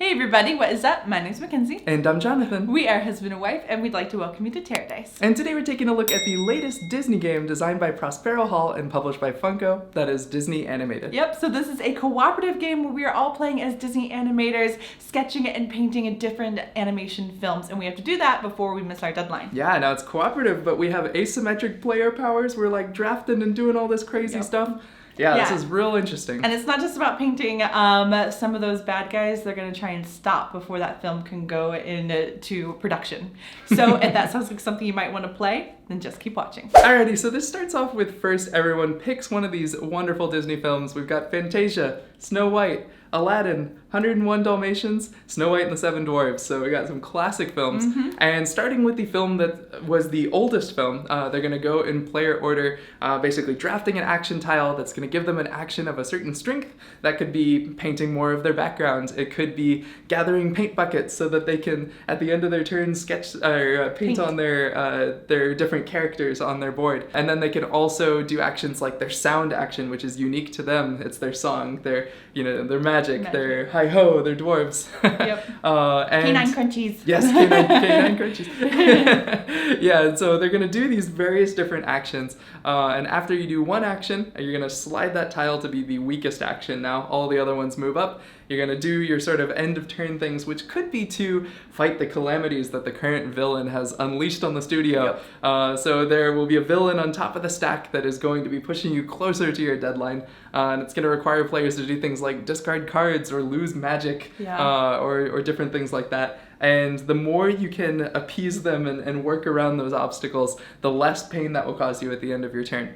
Hey everybody, what is up? My name's Mackenzie. And I'm Jonathan. We are husband and wife, and we'd like to welcome you to TerreDice. And today we're taking a look at the latest Disney game designed by Prospero Hall and published by Funko, that is Disney Animated. Yep, so this is a cooperative game where we are all playing as Disney animators, sketching and painting in different animation films, and we have to do that before we miss our deadline. Yeah, now it's cooperative, but we have asymmetric player powers. We're like drafting and doing all this crazy stuff. Yeah, this is real interesting. And it's not just about painting some of those bad guys. They're going to try and stop before that film can go into production. So if that sounds like something you might want to play, then just keep watching. Alrighty, so this starts off with first everyone picks one of these wonderful Disney films. We've got Fantasia, Snow White, Aladdin, 101 Dalmatians, Snow White and the Seven Dwarfs. So we got some classic films. And starting with the film that was the oldest film, they're going to go in player order, basically drafting an action tile that's going to give them an action of a certain strength. That could be painting more of their backgrounds. It could be gathering paint buckets so that they can, at the end of their turn, sketch or paint on their different characters on their board. And then they can also do actions like their sound action, which is unique to them. It's their song, their magic, their hi-ho, their dwarves. Yep. And Canine crunchies. Yes, canine crunchies. Yeah, so they're going to do these various different actions. And after you do one action, you're going to slide that tile to be the weakest action. Now all the other ones move up. You're going to do your sort of end of turn things, which could be to fight the calamities that the current villain has unleashed on the studio. Yep. So there will be a villain on top of the stack that is going to be pushing you closer to your deadline. And it's going to require players to do things like discard cards or lose magic or different things like that. And the more you can appease them and work around those obstacles, the less pain that will cause you at the end of your turn.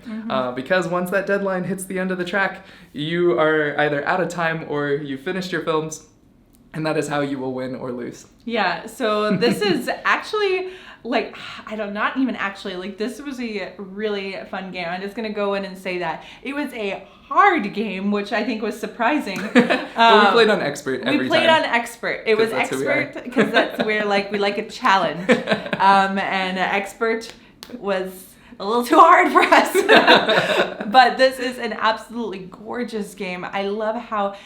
Because once that deadline hits the end of the track, you are either out of time or you finished your films, and that is how you will win or lose. Yeah, so this is actually, this was a really fun game. I'm just going to go in and say that. It was a hard game, which I think was surprising. Well, we played on expert every time. We played on expert. It was expert because that's where we like a challenge. And expert was a little too hard for us. But this is an absolutely gorgeous game. I love how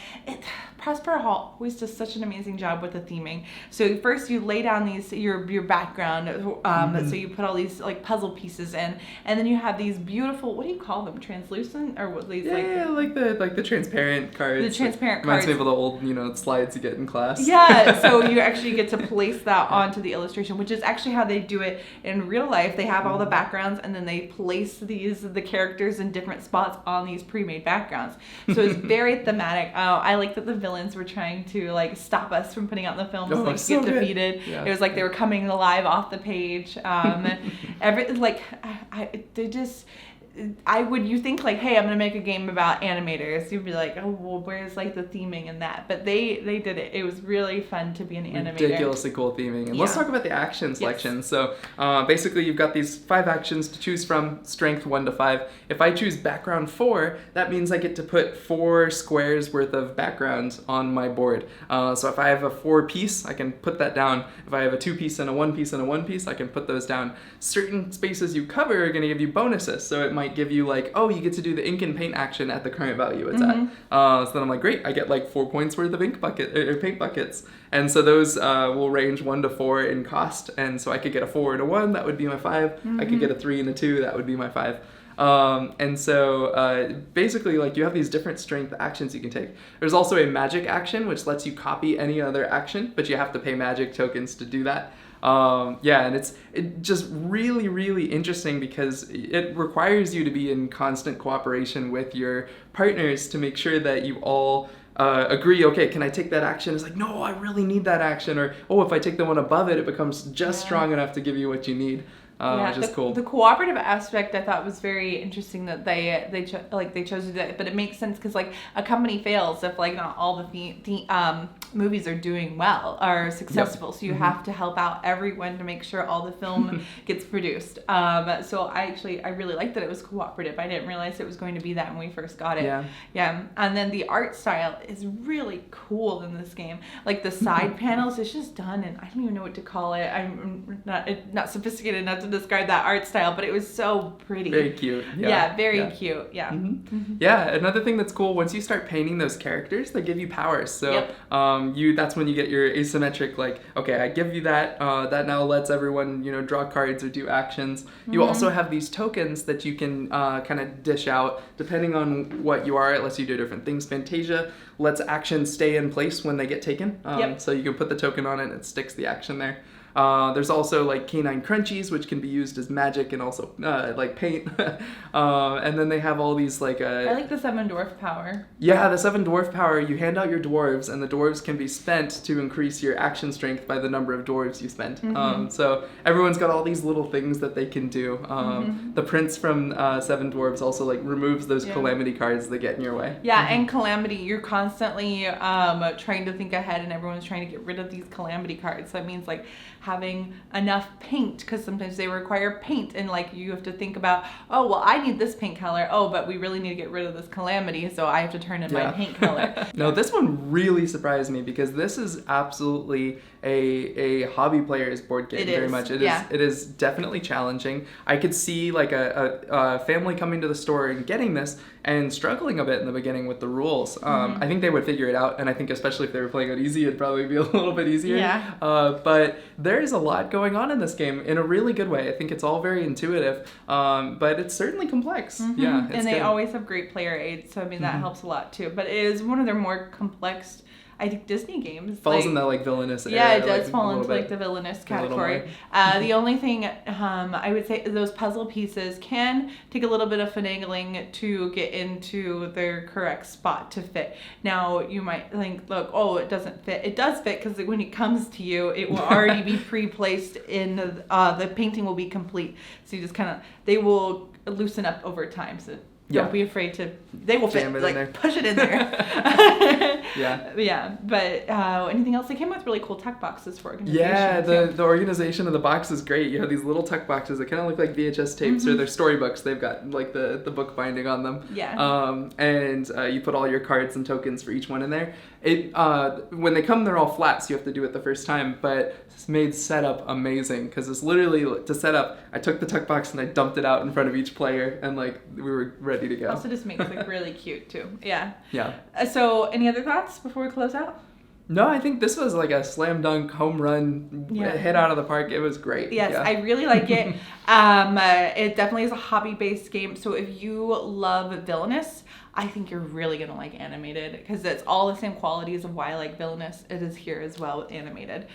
Prospero Hall always does such an amazing job with the theming. So first you lay down your background, so you put all these like puzzle pieces in, and then you have these beautiful, what do you call them, translucent or what these like the transparent cards. The transparent Reminds cards. me of the old slides you get in class. Yeah, so you actually get to place that onto the illustration, which is actually how they do it in real life. They have all the backgrounds and then they place the characters in different spots on these pre-made backgrounds. So it's very thematic. I like that the villains were trying to stop us from putting out the films, get defeated. Yeah. It was like they were coming alive off the page. You think hey, I'm gonna make a game about animators. You'd be like, oh well, where's the theming in that? But they did it. It was really fun to be an animator. Ridiculously cool theming. And let's talk about the action selection. Yes. So basically you've got these 5 actions to choose from, strength 1 to 5. If I choose background 4, that means I get to put 4 squares worth of background on my board. So if I have a 4-piece, I can put that down. If I have a 2-piece and a 1-piece and a 1-piece, I can put those down. Certain spaces you cover are gonna give you bonuses. So it might give you you get to do the ink and paint action at the current value it's at. So then I'm like, great, I get 4 points worth of ink bucket or paint buckets. And so those will range 1 to 4 in cost. And so I could get a 4 and a 1, that would be my 5. I could get a 3 and a 2, that would be my 5. And so basically you have these different strength actions you can take. There's also a magic action which lets you copy any other action, but you have to pay magic tokens to do that. And it's just really, really interesting because it requires you to be in constant cooperation with your partners to make sure that you all agree, okay, can I take that action? It's like, no, I really need that action. Or, oh, if I take the one above it, it becomes just strong enough to give you what you need. Which is cool. The cooperative aspect I thought was very interesting that they chose to do that, but it makes sense because a company fails if not all the movies are doing well, are successful. So you have to help out everyone to make sure all the film gets produced. So I really liked that it was cooperative. I didn't realize it was going to be that when we first got it. Yeah. And then the art style is really cool in this game. The side panels, it's just done, and I don't even know what to call it. I'm not sophisticated enough to describe that art style, but it was so pretty. Very cute. Yeah, very cute. Yeah. Yeah, another thing that's cool, once you start painting those characters, they give you powers. So that's when you get your asymmetric, like, okay, I give you that. That now lets everyone, draw cards or do actions. You also have these tokens that you can kind of dish out depending on what you are. It lets you do different things. Fantasia lets actions stay in place when they get taken. So you can put the token on it and it sticks the action there. There's also like canine crunchies, which can be used as magic and also like paint. And then they have all these like I like the 7 dwarf power. Yeah, the 7 dwarf power. You hand out your dwarves, and the dwarves can be spent to increase your action strength by the number of dwarves you spend. So everyone's got all these little things that they can do. The prince from 7 dwarves also like removes those calamity cards that get in your way. Yeah, and calamity, you're constantly trying to think ahead, and everyone's trying to get rid of these calamity cards. So that means like having enough paint, because sometimes they require paint, and like you have to think about, oh well, I need this paint color, oh but we really need to get rid of this calamity, so I have to turn in my paint color. No, this one really surprised me, because this is absolutely a hobby player's board game. Very much. It is definitely challenging. I could see like a family coming to the store and getting this and struggling a bit in the beginning with the rules. I think they would figure it out, and I think especially if they were playing on easy, it'd probably be a little bit easier. But there is a lot going on in this game in a really good way. I think it's all very intuitive, but it's certainly complex. Yeah, and they always have great player aids, so I mean that helps a lot too. But it is one of their more complex, I think, Disney games. Falls in that like villainous area. Yeah, it does fall into like the villainous category. The only thing I would say, those puzzle pieces can take a little bit of finagling to get into their correct spot to fit. Now you might think, look, oh, it doesn't fit. It does fit, because when it comes to you, it will already be pre-placed in the painting will be complete. So you just they will loosen up over time. So don't be afraid to. They will fit. Like push it in there. Yeah. But anything else? They came with really cool tuck boxes for organization. Yeah, the organization of the box is great. You have these little tuck boxes that kind of look like VHS tapes, or they're storybooks. They've got like the book binding on them. Yeah. And you put all your cards and tokens for each one in there. When they come, they're all flat, so you have to do it the first time. But it's made setup amazing, because it's literally to set up. I took the tuck box and I dumped it out in front of each player, and like we were ready to go. Also, just makes it really cute too. Yeah. So, any other thoughts before we close out? No, I think this was like a slam dunk home run hit out of the park. It was great. Yes, I really like it. It definitely is a hobby-based game. So if you love Villainous, I think you're really going to like Animated, because it's all the same qualities of why I like Villainous. It is here as well with Animated.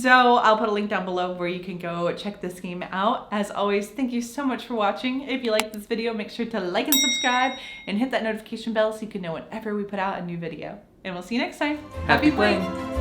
So I'll put a link down below where you can go check this game out. As always, thank you so much for watching. If you like this video, make sure to like and subscribe and hit that notification bell so you can know whenever we put out a new video. And we'll see you next time. Happy playing!